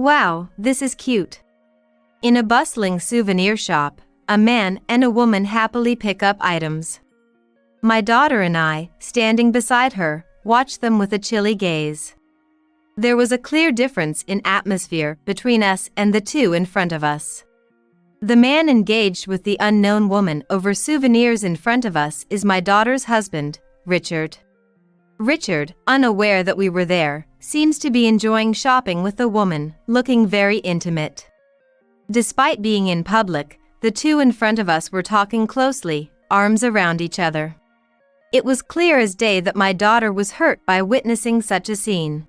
Wow, this is cute. In a bustling souvenir shop, a man and a woman happily pick up items. My daughter and I, standing beside her, watch them with a chilly gaze. There was a clear difference in atmosphere between us and the two in front of us. The man engaged with the unknown woman over souvenirs in front of us is my daughter's husband, Richard. Richard, unaware that we were there, seems to be enjoying shopping with the woman, looking very intimate. Despite being in public, the two in front of us were talking closely, arms around each other. It was clear as day that my daughter was hurt by witnessing such a scene.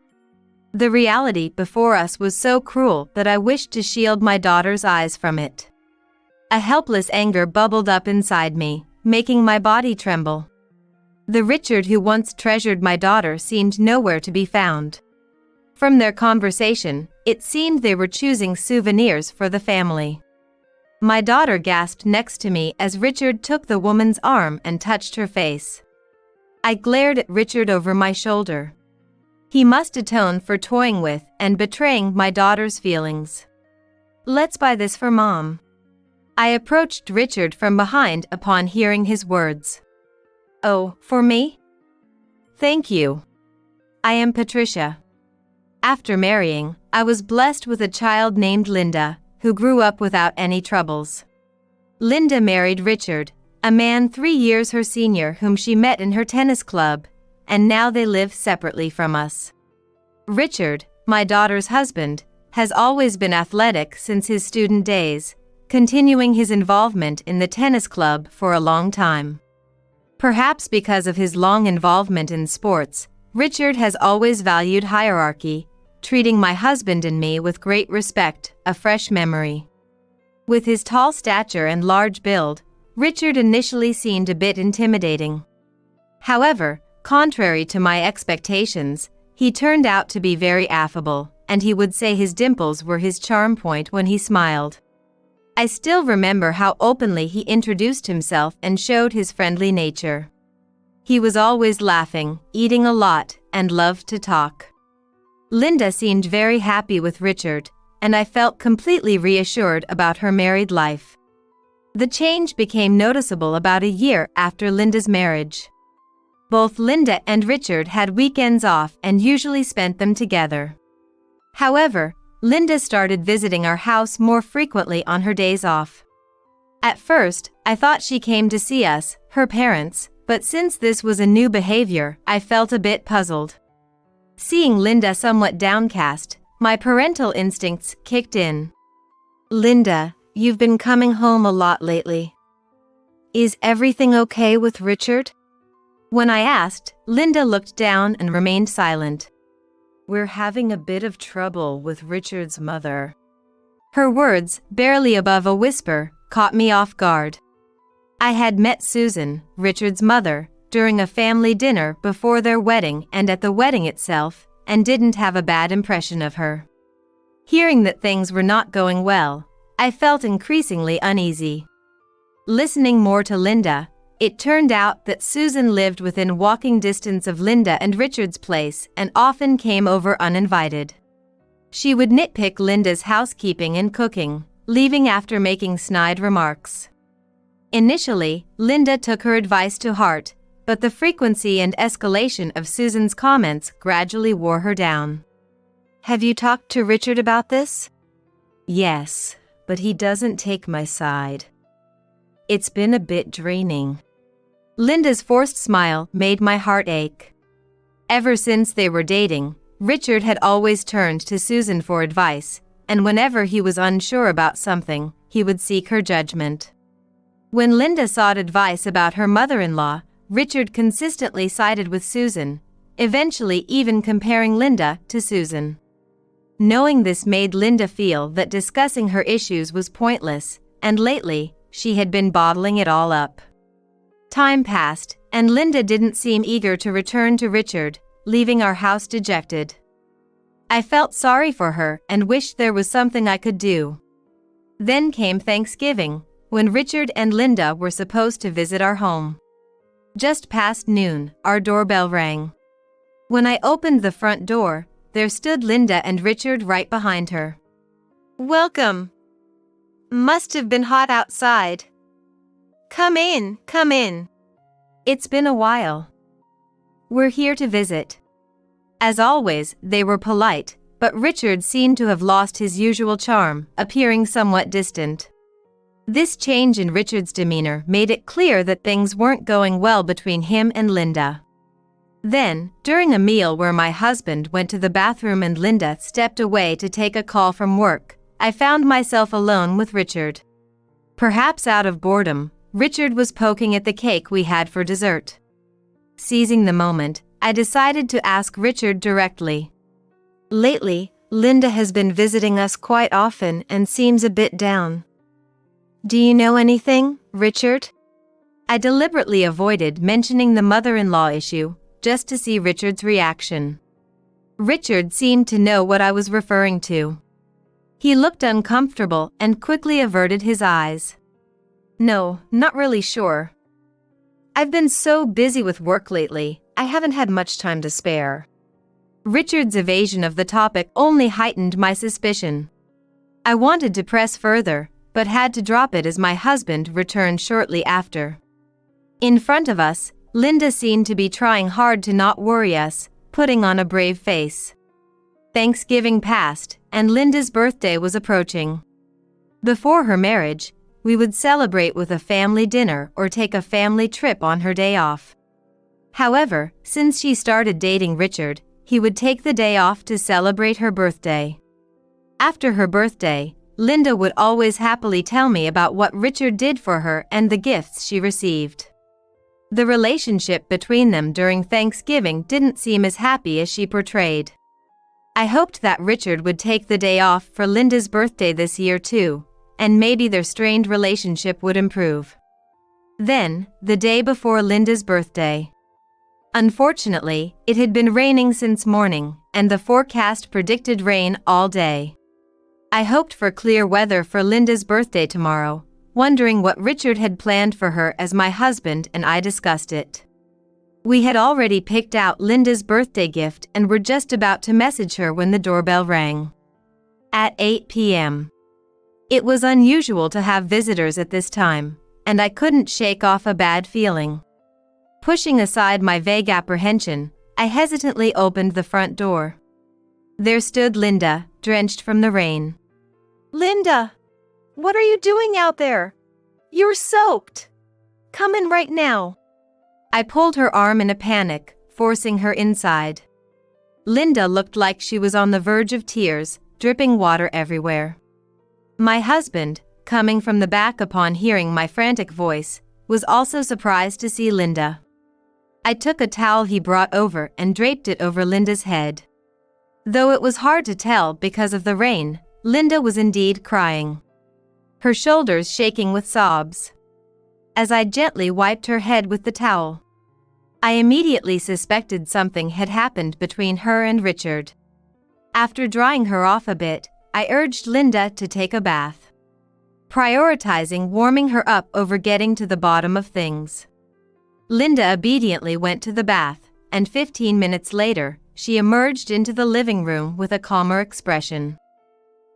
The reality before us was so cruel that I wished to shield my daughter's eyes from it. A helpless anger bubbled up inside me, making my body tremble. The Richard who once treasured my daughter seemed nowhere to be found. From their conversation, it seemed they were choosing souvenirs for the family. My daughter gasped next to me as Richard took the woman's arm and touched her face. I glared at Richard over my shoulder. He must atone for toying with and betraying my daughter's feelings. Let's buy this for Mom. I approached Richard from behind upon hearing his words. Oh, for me? Thank you. I am Patricia. After marrying, I was blessed with a child named Linda, who grew up without any troubles. Linda married Richard, a man 3 years her senior whom she met in her tennis club, and now they live separately from us. Richard, my daughter's husband, has always been athletic since his student days, continuing his involvement in the tennis club for a long time. Perhaps because of his long involvement in sports, Richard has always valued hierarchy, treating my husband and me with great respect, a fresh memory. With his tall stature and large build, Richard initially seemed a bit intimidating. However, contrary to my expectations, he turned out to be very affable, and he would say his dimples were his charm point when he smiled. I still remember how openly he introduced himself and showed his friendly nature. He was always laughing, eating a lot, and loved to talk. Linda seemed very happy with Richard, and I felt completely reassured about her married life. The change became noticeable about a year after Linda's marriage. Both Linda and Richard had weekends off and usually spent them together. However, Linda started visiting our house more frequently on her days off. At first, I thought she came to see us, her parents, but since this was a new behavior, I felt a bit puzzled. Seeing Linda somewhat downcast, my parental instincts kicked in. Linda, you've been coming home a lot lately. Is everything okay with Richard? When I asked, Linda looked down and remained silent. We're having a bit of trouble with Richard's mother. Her words, barely above a whisper, caught me off guard. I had met Susan, Richard's mother, during a family dinner before their wedding and at the wedding itself, and didn't have a bad impression of her. Hearing that things were not going well, I felt increasingly uneasy. Listening more to Linda, it turned out that Susan lived within walking distance of Linda and Richard's place and often came over uninvited. She would nitpick Linda's housekeeping and cooking, leaving after making snide remarks. Initially, Linda took her advice to heart, but the frequency and escalation of Susan's comments gradually wore her down. Have you talked to Richard about this? Yes, but he doesn't take my side. It's been a bit draining. Linda's forced smile made my heart ache. Ever since they were dating, Richard had always turned to Susan for advice, and whenever he was unsure about something, he would seek her judgment. When Linda sought advice about her mother-in-law, Richard consistently sided with Susan, eventually even comparing Linda to Susan. Knowing this made Linda feel that discussing her issues was pointless, and lately, she had been bottling it all up. Time passed, and Linda didn't seem eager to return to Richard, leaving our house dejected. I felt sorry for her and wished there was something I could do. Then came Thanksgiving, when Richard and Linda were supposed to visit our home. Just past noon, our doorbell rang. When I opened the front door, there stood Linda and Richard right behind her. Welcome. Must have been hot outside. Come in, come in. It's been a while. We're here to visit. As always, they were polite, but Richard seemed to have lost his usual charm, appearing somewhat distant. This change in Richard's demeanor made it clear that things weren't going well between him and Linda. Then, during a meal where my husband went to the bathroom and Linda stepped away to take a call from work, I found myself alone with Richard. Perhaps out of boredom, Richard was poking at the cake we had for dessert. Seizing the moment, I decided to ask Richard directly. Lately, Linda has been visiting us quite often and seems a bit down. Do you know anything, Richard? I deliberately avoided mentioning the mother-in-law issue, just to see Richard's reaction. Richard seemed to know what I was referring to. He looked uncomfortable and quickly averted his eyes. No, not really sure. I've been so busy with work lately, I haven't had much time to spare. Richard's evasion of the topic only heightened my suspicion. I wanted to press further, but had to drop it as my husband returned shortly after. In front of us, Linda seemed to be trying hard to not worry us, putting on a brave face. Thanksgiving passed, and Linda's birthday was approaching. Before her marriage, we would celebrate with a family dinner or take a family trip on her day off. However, since she started dating Richard, he would take the day off to celebrate her birthday. After her birthday, Linda would always happily tell me about what Richard did for her and the gifts she received. The relationship between them during Thanksgiving didn't seem as happy as she portrayed. I hoped that Richard would take the day off for Linda's birthday this year too, and maybe their strained relationship would improve. Then, the day before Linda's birthday. Unfortunately, it had been raining since morning, and the forecast predicted rain all day. I hoped for clear weather for Linda's birthday tomorrow, wondering what Richard had planned for her as my husband and I discussed it. We had already picked out Linda's birthday gift and were just about to message her when the doorbell rang. At 8 p.m. It was unusual to have visitors at this time, and I couldn't shake off a bad feeling. Pushing aside my vague apprehension, I hesitantly opened the front door. There stood Linda, drenched from the rain. Linda! What are you doing out there? You're soaked! Come in right now. I pulled her arm in a panic, forcing her inside. Linda looked like she was on the verge of tears, dripping water everywhere. My husband, coming from the back upon hearing my frantic voice, was also surprised to see Linda. I took a towel he brought over and draped it over Linda's head. Though it was hard to tell because of the rain, Linda was indeed crying, her shoulders shaking with sobs. As I gently wiped her head with the towel, I immediately suspected something had happened between her and Richard. After drying her off a bit, I urged Linda to take a bath, prioritizing warming her up over getting to the bottom of things. Linda obediently went to the bath, and 15 minutes later, she emerged into the living room with a calmer expression.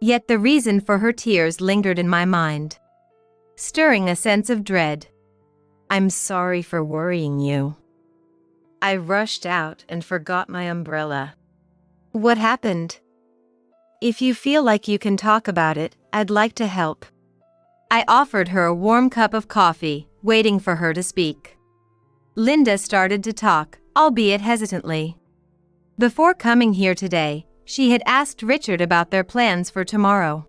Yet the reason for her tears lingered in my mind, stirring a sense of dread. I'm sorry for worrying you. I rushed out and forgot my umbrella. What happened? If you feel like you can talk about it, I'd like to help. I offered her a warm cup of coffee, waiting for her to speak. Linda started to talk, albeit hesitantly. Before coming here today, she had asked Richard about their plans for tomorrow.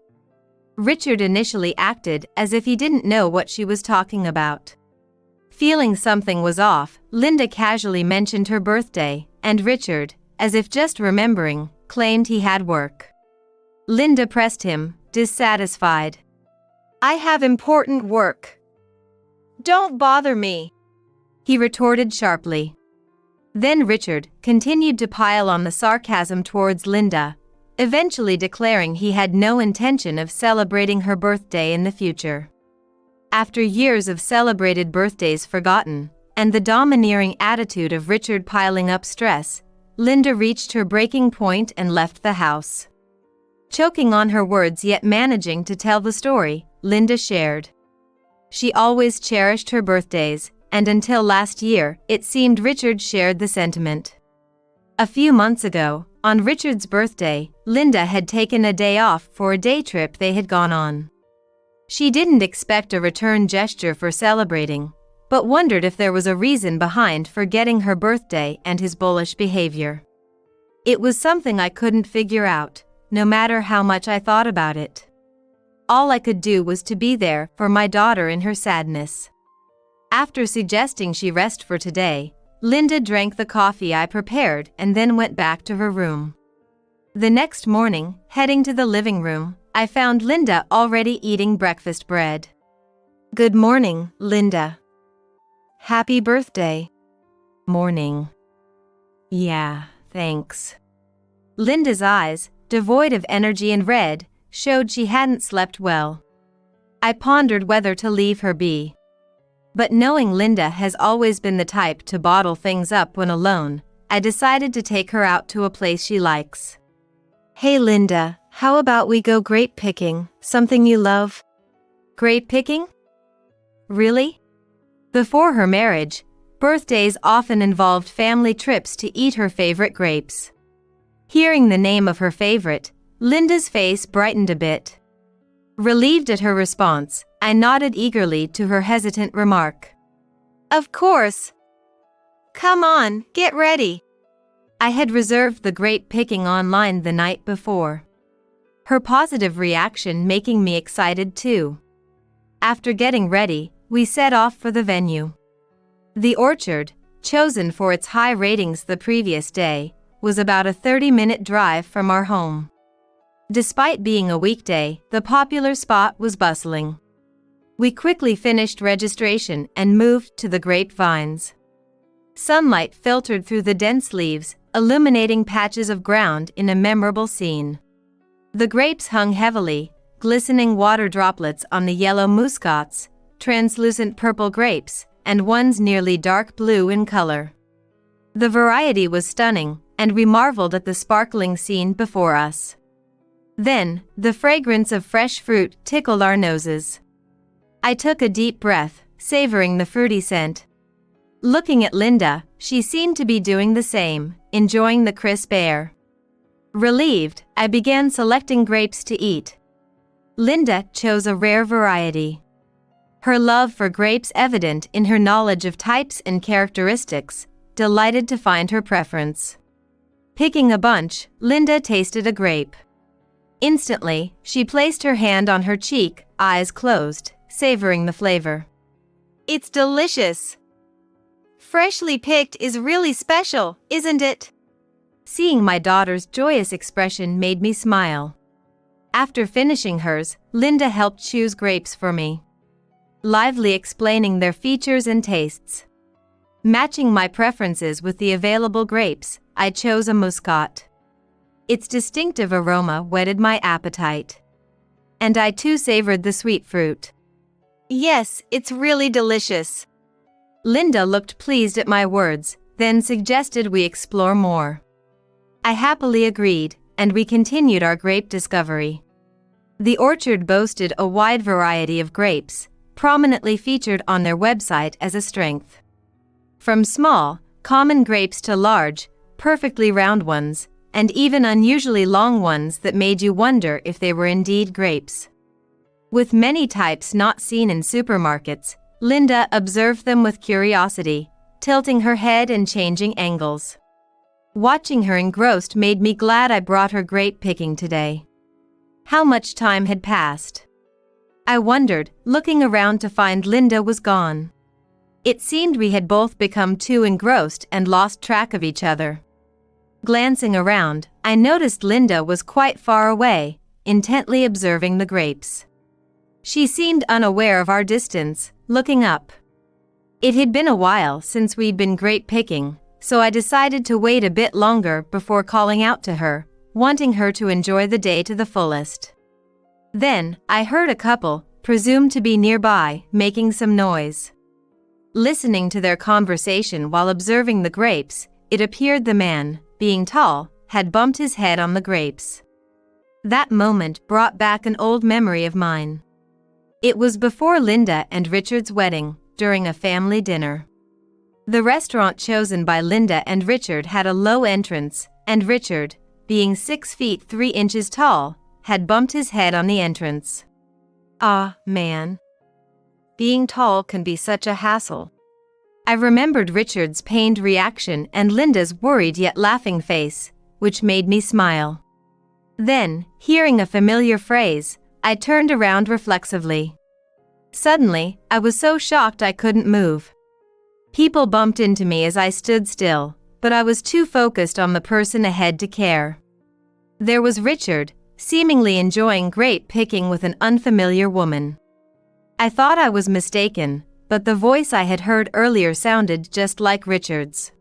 Richard initially acted as if he didn't know what she was talking about. Feeling something was off, Linda casually mentioned her birthday, and Richard, as if just remembering, claimed he had work. Linda pressed him, dissatisfied. I have important work. Don't bother me, he retorted sharply. Then Richard continued to pile on the sarcasm towards Linda, eventually declaring he had no intention of celebrating her birthday in the future. After years of celebrated birthdays forgotten, and the domineering attitude of Richard piling up stress, Linda reached her breaking point and left the house. Choking on her words yet managing to tell the story, Linda shared. She always cherished her birthdays, and until last year, it seemed Richard shared the sentiment. A few months ago, on Richard's birthday, Linda had taken a day off for a day trip they had gone on. She didn't expect a return gesture for celebrating, but wondered if there was a reason behind forgetting her birthday and his bullish behavior. It was something I couldn't figure out, no matter how much I thought about it. All I could do was to be there for my daughter in her sadness. After suggesting she rest for today, Linda drank the coffee I prepared and then went back to her room. The next morning, heading to the living room, I found Linda already eating breakfast bread. "Good morning, Linda." "Happy birthday." "Morning." "Yeah, thanks." Linda's eyes, devoid of energy and red, showed she hadn't slept well. I pondered whether to leave her be. But knowing Linda has always been the type to bottle things up when alone, I decided to take her out to a place she likes. "Hey Linda, how about we go grape picking, something you love?" "Grape picking? Really?" Before her marriage, birthdays often involved family trips to eat her favorite grapes. Hearing the name of her favorite, Linda's face brightened a bit. Relieved at her response, I nodded eagerly to her hesitant remark. "Of course. Come on, get ready." I had reserved the grape picking online the night before. Her positive reaction making me excited too. After getting ready, we set off for the venue. The orchard, chosen for its high ratings the previous day, was about a 30-minute drive from our home. Despite being a weekday, the popular spot was bustling. We quickly finished registration and moved to the grapevines. Sunlight filtered through the dense leaves, illuminating patches of ground in a memorable scene. The grapes hung heavily, glistening water droplets on the yellow muscats, translucent purple grapes, and ones nearly dark blue in color. The variety was stunning, and we marveled at the sparkling scene before us. Then, the fragrance of fresh fruit tickled our noses. I took a deep breath, savoring the fruity scent. Looking at Linda, she seemed to be doing the same, enjoying the crisp air. Relieved, I began selecting grapes to eat. Linda chose a rare variety. Her love for grapes evident in her knowledge of types and characteristics, delighted to find her preference. Picking a bunch, Linda tasted a grape. Instantly, she placed her hand on her cheek, eyes closed, savoring the flavor. "It's delicious. Freshly picked is really special, isn't it?" Seeing my daughter's joyous expression made me smile. After finishing hers, Linda helped choose grapes for me, lively explaining their features and tastes. Matching my preferences with the available grapes, I chose a muscat. Its distinctive aroma whetted my appetite. And I too savored the sweet fruit. "Yes, it's really delicious." Linda looked pleased at my words, then suggested we explore more. I happily agreed, and we continued our grape discovery. The orchard boasted a wide variety of grapes, prominently featured on their website as a strength. From small, common grapes to large, perfectly round ones, and even unusually long ones that made you wonder if they were indeed grapes. With many types not seen in supermarkets, Linda observed them with curiosity, tilting her head and changing angles. Watching her engrossed made me glad I brought her grape picking today. How much time had passed? I wondered, looking around to find Linda was gone. It seemed we had both become too engrossed and lost track of each other. Glancing around, I noticed Linda was quite far away, intently observing the grapes. She seemed unaware of our distance, looking up. It had been a while since we'd been grape picking, so I decided to wait a bit longer before calling out to her, wanting her to enjoy the day to the fullest. Then, I heard a couple, presumed to be nearby, making some noise. Listening to their conversation while observing the grapes, it appeared the man, being tall, had bumped his head on the grapes. That moment brought back an old memory of mine. It was before Linda and Richard's wedding, during a family dinner. The restaurant chosen by Linda and Richard had a low entrance, and Richard, being 6 feet 3 inches tall, had bumped his head on the entrance. Ah, man. Being tall can be such a hassle. I remembered Richard's pained reaction and Linda's worried yet laughing face, which made me smile. Then, hearing a familiar phrase, I turned around reflexively. Suddenly, I was so shocked I couldn't move. People bumped into me as I stood still, but I was too focused on the person ahead to care. There was Richard, seemingly enjoying grape picking with an unfamiliar woman. I thought I was mistaken, but the voice I had heard earlier sounded just like Richard's.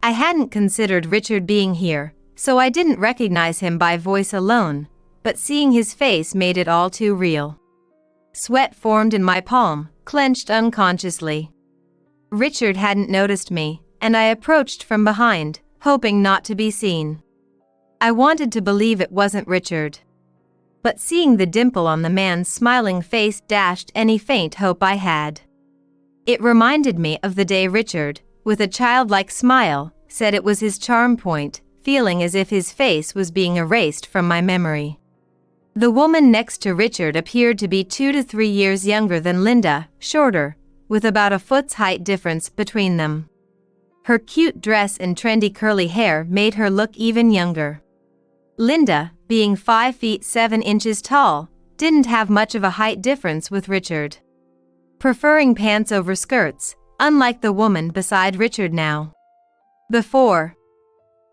I hadn't considered Richard being here, so I didn't recognize him by voice alone, but seeing his face made it all too real. Sweat formed in my palm, clenched unconsciously. Richard hadn't noticed me, and I approached from behind, hoping not to be seen. I wanted to believe it wasn't Richard. But seeing the dimple on the man's smiling face dashed any faint hope I had. It reminded me of the day Richard, with a childlike smile, said it was his charm point, feeling as if his face was being erased from my memory. The woman next to Richard appeared to be 2 to 3 years younger than Linda, shorter, with about a foot's height difference between them. Her cute dress and trendy curly hair made her look even younger. Linda, being 5 feet 7 inches tall, didn't have much of a height difference with Richard. Preferring pants over skirts, unlike the woman beside Richard now. Before.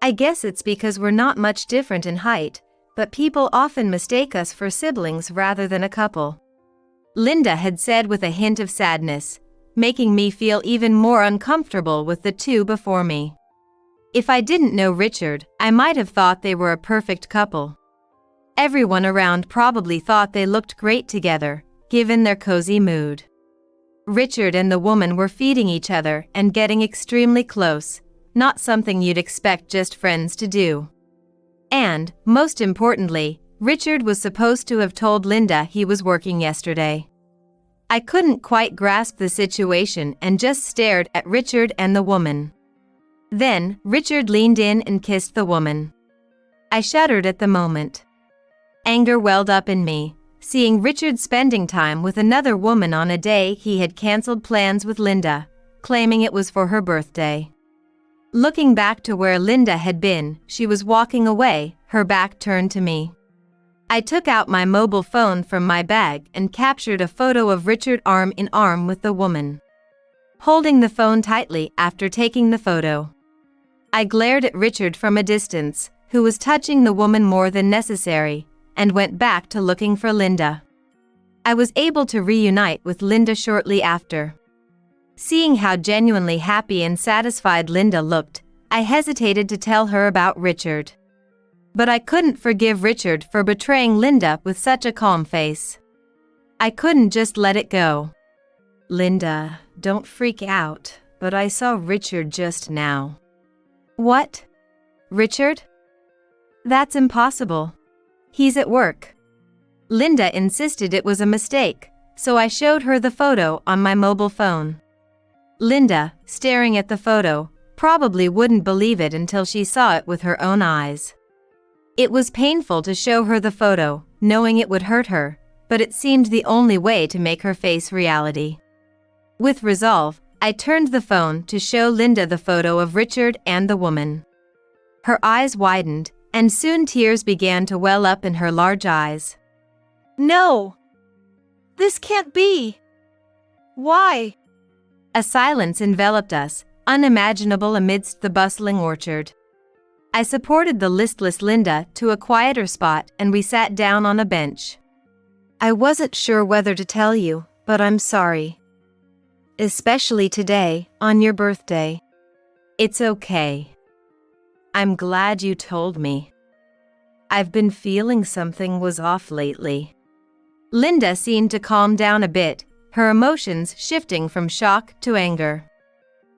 I guess it's because we're not much different in height, but people often mistake us for siblings rather than a couple. Linda had said with a hint of sadness, making me feel even more uncomfortable with the two before me. If I didn't know Richard, I might have thought they were a perfect couple. Everyone around probably thought they looked great together, given their cozy mood. Richard and the woman were feeding each other and getting extremely close, not something you'd expect just friends to do. And, most importantly, Richard was supposed to have told Linda he was working yesterday. I couldn't quite grasp the situation and just stared at Richard and the woman. Then, Richard leaned in and kissed the woman. I shuddered at the moment. Anger welled up in me, seeing Richard spending time with another woman on a day he had canceled plans with Linda, claiming it was for her birthday. Looking back to where Linda had been, she was walking away, her back turned to me. I took out my mobile phone from my bag and captured a photo of Richard arm in arm with the woman. Holding the phone tightly after taking the photo, I glared at Richard from a distance, who was touching the woman more than necessary, and went back to looking for Linda. I was able to reunite with Linda shortly after. Seeing how genuinely happy and satisfied Linda looked, I hesitated to tell her about Richard. But I couldn't forgive Richard for betraying Linda with such a calm face. I couldn't just let it go. Linda, don't freak out, but I saw Richard just now. What? Richard? That's impossible. He's at work. Linda insisted it was a mistake, so I showed her the photo on my mobile phone. Linda, staring at the photo, probably wouldn't believe it until she saw it with her own eyes. It was painful to show her the photo, knowing it would hurt her, but it seemed the only way to make her face reality. With resolve, I turned the phone to show Linda the photo of Richard and the woman. Her eyes widened, and soon tears began to well up in her large eyes. No! This can't be! Why? A silence enveloped us, unimaginable amidst the bustling orchard. I supported the listless Linda to a quieter spot and we sat down on a bench. I wasn't sure whether to tell you, but I'm sorry. Especially today, on your birthday. It's okay. I'm glad you told me. I've been feeling something was off lately. Linda seemed to calm down a bit, her emotions shifting from shock to anger.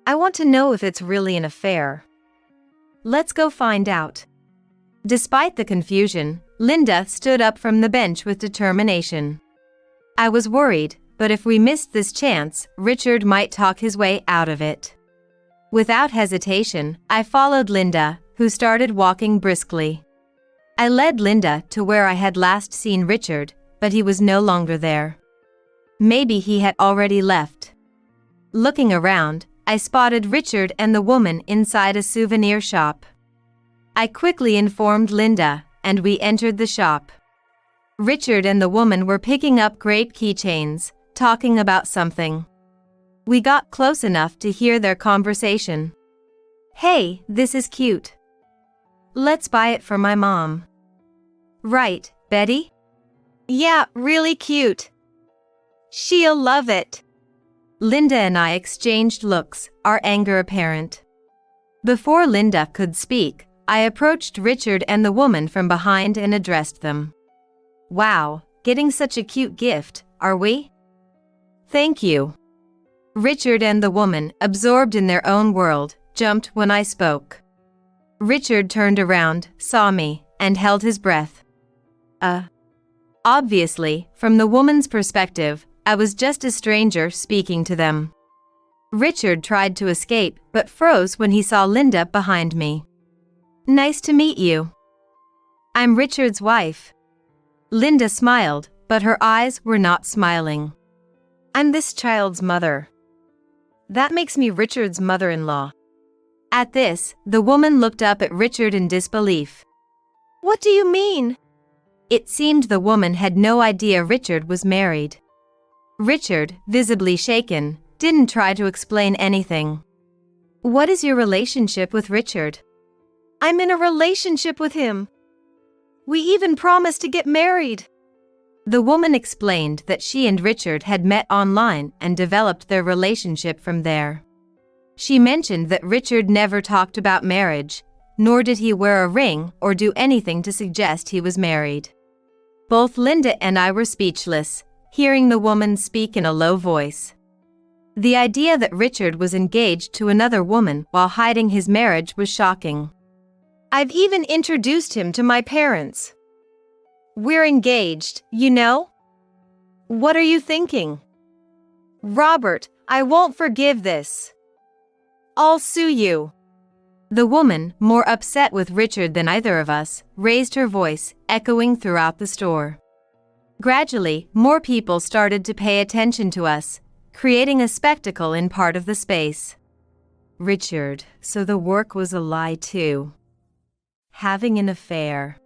I want to know if it's really an affair. Let's go find out. Despite the confusion, Linda stood up from the bench with determination. I was worried, but if we missed this chance, Richard might talk his way out of it. Without hesitation, I followed Linda, who started walking briskly. I led Linda to where I had last seen Richard, but he was no longer there. Maybe he had already left. Looking around, I spotted Richard and the woman inside a souvenir shop. I quickly informed Linda, and we entered the shop. Richard and the woman were picking up grape keychains, talking about something. We got close enough to hear their conversation. "Hey, this is cute. Let's buy it for my mom." "Right, Betty?" Yeah, really cute. She'll love it. Linda and I exchanged looks, our anger apparent. Before Linda could speak, I approached Richard and the woman from behind and addressed them. "Wow, getting such a cute gift, are we?" "Thank you." Richard and the woman, absorbed in their own world, jumped when I spoke. Richard turned around, saw me, and held his breath. Obviously, from the woman's perspective, I was just a stranger speaking to them. Richard tried to escape, but froze when he saw Linda behind me. "Nice to meet you. I'm Richard's wife." Linda smiled, but her eyes were not smiling. "I'm this child's mother. That makes me Richard's mother-in-law." At this, the woman looked up at Richard in disbelief. What do you mean? It seemed the woman had no idea Richard was married. Richard, visibly shaken, didn't try to explain anything. "What is your relationship with Richard?" I'm in a relationship with him. We even promised to get married. The woman explained that she and Richard had met online and developed their relationship from there. She mentioned that Richard never talked about marriage, nor did he wear a ring or do anything to suggest he was married. Both Linda and I were speechless, hearing the woman speak in a low voice. The idea that Richard was engaged to another woman while hiding his marriage was shocking. I've even introduced him to my parents. We're engaged, you know? What are you thinking? Robert, I won't forgive this. I'll sue you. The woman, more upset with Richard than either of us, raised her voice, echoing throughout the store. Gradually, more people started to pay attention to us, creating a spectacle in part of the space. Richard, so the work was a lie too. Having an affair.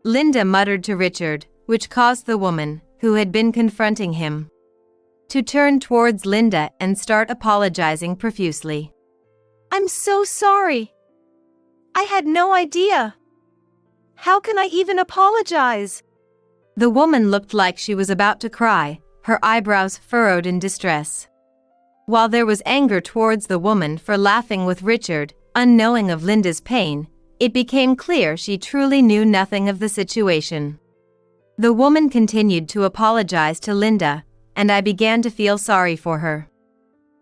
Linda muttered to Richard, which caused the woman, who had been confronting him, to turn towards Linda and start apologizing profusely. I'm so sorry. I had no idea. How can I even apologize? The woman looked like she was about to cry, her eyebrows furrowed in distress. While there was anger towards the woman for laughing with Richard, unknowing of Linda's pain, it became clear she truly knew nothing of the situation. The woman continued to apologize to Linda, and I began to feel sorry for her,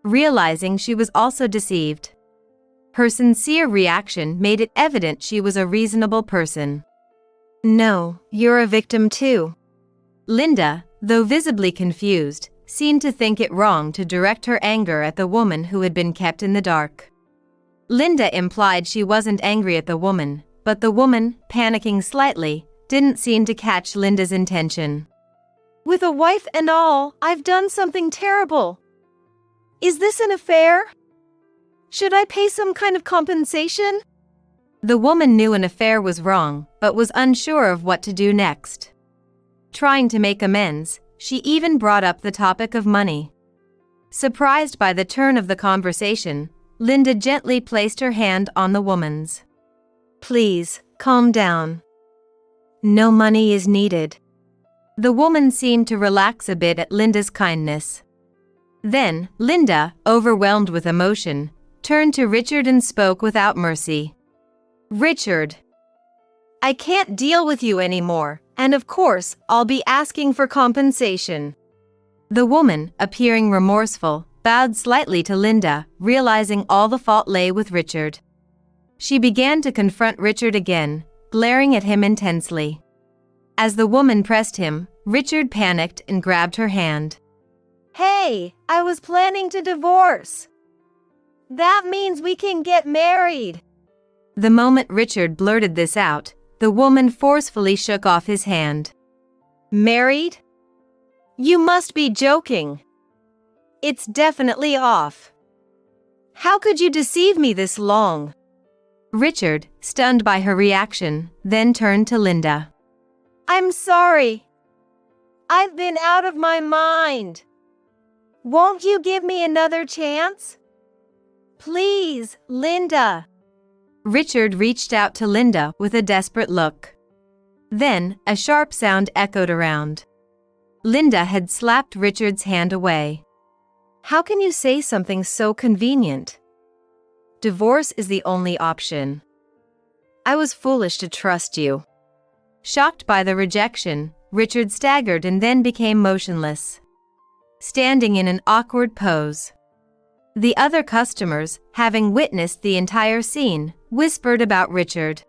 realizing she was also deceived. Her sincere reaction made it evident she was a reasonable person. No, you're a victim too. Linda, though visibly confused, seemed to think it wrong to direct her anger at the woman who had been kept in the dark. Linda implied she wasn't angry at the woman, but the woman, panicking slightly, didn't seem to catch Linda's intention. With a wife and all, I've done something terrible. Is this an affair? Should I pay some kind of compensation? The woman knew an affair was wrong, but was unsure of what to do next. Trying to make amends, she even brought up the topic of money. Surprised by the turn of the conversation, Linda gently placed her hand on the woman's. Please, calm down. No money is needed. The woman seemed to relax a bit at Linda's kindness. Then, Linda, overwhelmed with emotion, turned to Richard and spoke without mercy. Richard, I can't deal with you anymore, and of course, I'll be asking for compensation. The woman, appearing remorseful, bowed slightly to Linda, realizing all the fault lay with Richard. She began to confront Richard again, glaring at him intensely. As the woman pressed him, Richard panicked and grabbed her hand. Hey, I was planning to divorce. That means we can get married. The moment Richard blurted this out, the woman forcefully shook off his hand. Married? You must be joking. It's definitely off. How could you deceive me this long? Richard, stunned by her reaction, then turned to Linda. I'm sorry. I've been out of my mind. Won't you give me another chance? Please, Linda. Richard reached out to Linda with a desperate look. Then, a sharp sound echoed around. Linda had slapped Richard's hand away. How can you say something so convenient? Divorce is the only option. I was foolish to trust you. Shocked by the rejection, Richard staggered and then became motionless, standing in an awkward pose. The other customers, having witnessed the entire scene, whispered about Richard.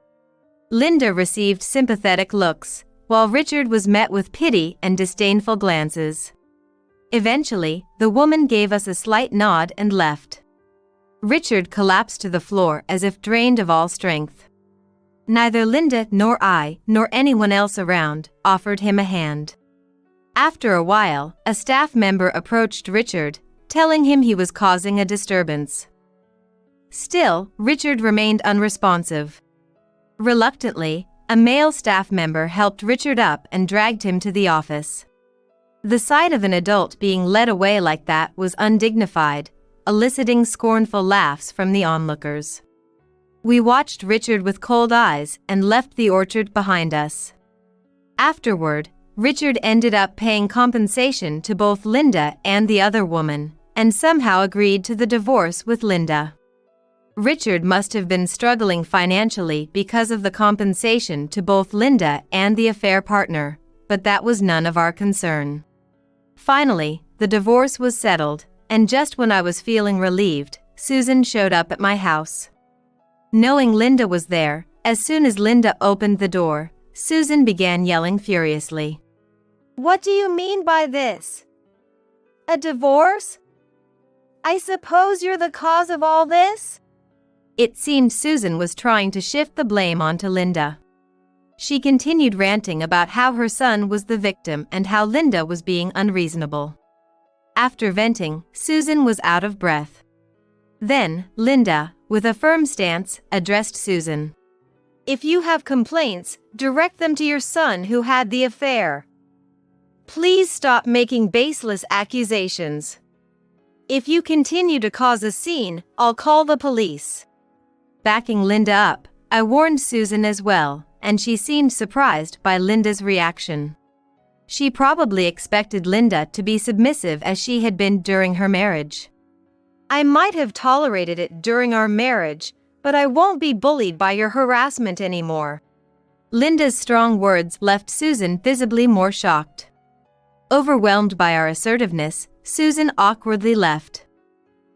Linda received sympathetic looks, while Richard was met with pity and disdainful glances. Eventually, the woman gave us a slight nod and left. Richard collapsed to the floor as if drained of all strength. Neither Linda nor I, nor anyone else around, offered him a hand. After a while, a staff member approached Richard, telling him he was causing a disturbance. Still, Richard remained unresponsive. Reluctantly, a male staff member helped Richard up and dragged him to the office. The sight of an adult being led away like that was undignified, eliciting scornful laughs from the onlookers. We watched Richard with cold eyes and left the orchard behind us. Afterward, Richard ended up paying compensation to both Linda and the other woman, and somehow agreed to the divorce with Linda. Richard must have been struggling financially because of the compensation to both Linda and the affair partner, but that was none of our concern. Finally, the divorce was settled, and just when I was feeling relieved, Susan showed up at my house. Knowing Linda was there, as soon as Linda opened the door, Susan began yelling furiously. What do you mean by this? A divorce? I suppose you're the cause of all this? It seemed Susan was trying to shift the blame onto Linda. She continued ranting about how her son was the victim and how Linda was being unreasonable. After venting, Susan was out of breath. Then, Linda, with a firm stance, addressed Susan. If you have complaints, direct them to your son who had the affair. Please stop making baseless accusations. If you continue to cause a scene, I'll call the police. Backing Linda up, I warned Susan as well, and she seemed surprised by Linda's reaction. She probably expected Linda to be submissive as she had been during her marriage. I might have tolerated it during our marriage, but I won't be bullied by your harassment anymore. Linda's strong words left Susan visibly more shocked. Overwhelmed by our assertiveness, Susan awkwardly left.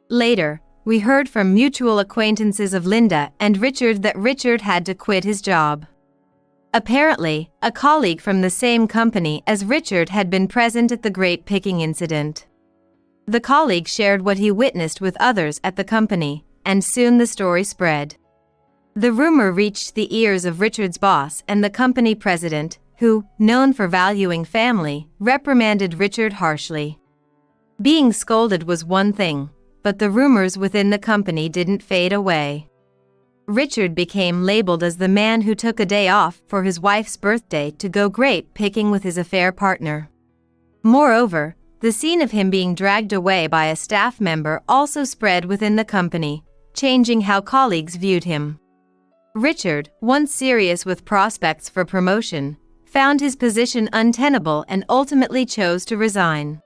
Later, we heard from mutual acquaintances of Linda and Richard that Richard had to quit his job. Apparently, a colleague from the same company as Richard had been present at the grape picking incident. The colleague shared what he witnessed with others at the company, and soon the story spread. The rumor reached the ears of Richard's boss and the company president, who, known for valuing family, reprimanded Richard harshly. Being scolded was one thing, but the rumors within the company didn't fade away. Richard became labeled as the man who took a day off for his wife's birthday to go grape picking with his affair partner. Moreover, the scene of him being dragged away by a staff member also spread within the company, changing how colleagues viewed him. Richard, once serious with prospects for promotion, found his position untenable and ultimately chose to resign.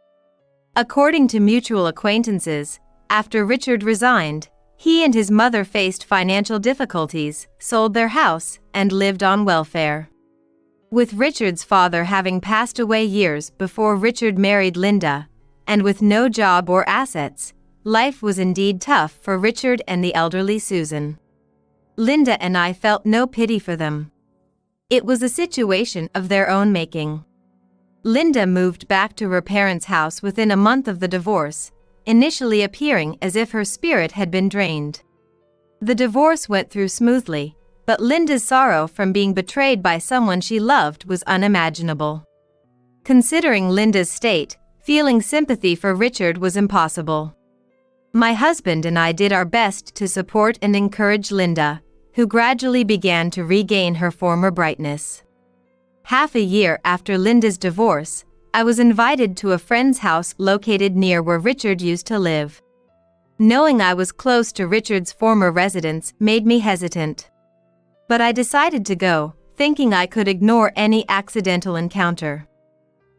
According to mutual acquaintances, after Richard resigned, he and his mother faced financial difficulties, sold their house, and lived on welfare. With Richard's father having passed away years before Richard married Linda, and with no job or assets, life was indeed tough for Richard and the elderly Susan. Linda and I felt no pity for them. It was a situation of their own making. Linda moved back to her parents' house within a month of the divorce, initially appearing as if her spirit had been drained. The divorce went through smoothly, but Linda's sorrow from being betrayed by someone she loved was unimaginable. Considering Linda's state, feeling sympathy for Richard was impossible. My husband and I did our best to support and encourage Linda, who gradually began to regain her former brightness. Half a year after Linda's divorce, I was invited to a friend's house located near where Richard used to live. Knowing I was close to Richard's former residence made me hesitant. But I decided to go, thinking I could ignore any accidental encounter.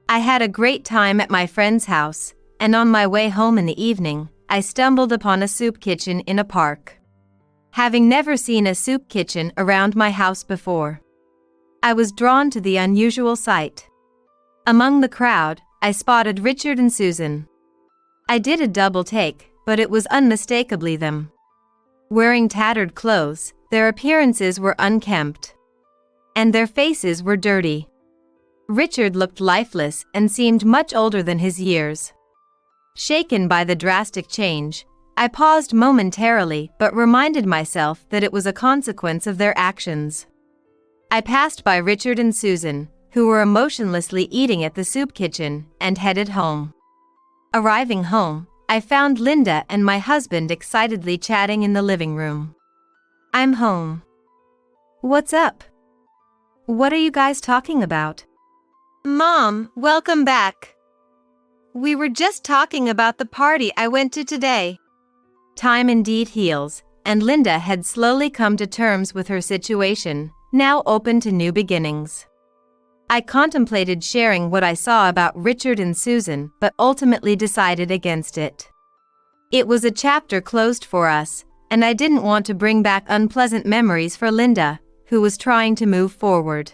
I had a great time at my friend's house, and on my way home in the evening, I stumbled upon a soup kitchen in a park. Having never seen a soup kitchen around my house before, I was drawn to the unusual sight. Among the crowd, I spotted Richard and Susan. I did a double take, but it was unmistakably them. Wearing tattered clothes, their appearances were unkempt, and their faces were dirty. Richard looked lifeless and seemed much older than his years. Shaken by the drastic change, I paused momentarily but reminded myself that it was a consequence of their actions. I passed by Richard and Susan, who were emotionlessly eating at the soup kitchen, and headed home. Arriving home, I found Linda and my husband excitedly chatting in the living room. "I'm home." "What's up? What are you guys talking about?" Mom, welcome back. We were just talking about the party I went to today. Time indeed heals, and Linda had slowly come to terms with her situation, now open to new beginnings. I contemplated sharing what I saw about Richard and Susan, but ultimately decided against it. It was a chapter closed for us, and I didn't want to bring back unpleasant memories for Linda, who was trying to move forward.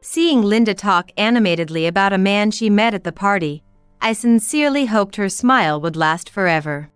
Seeing Linda talk animatedly about a man she met at the party, I sincerely hoped her smile would last forever.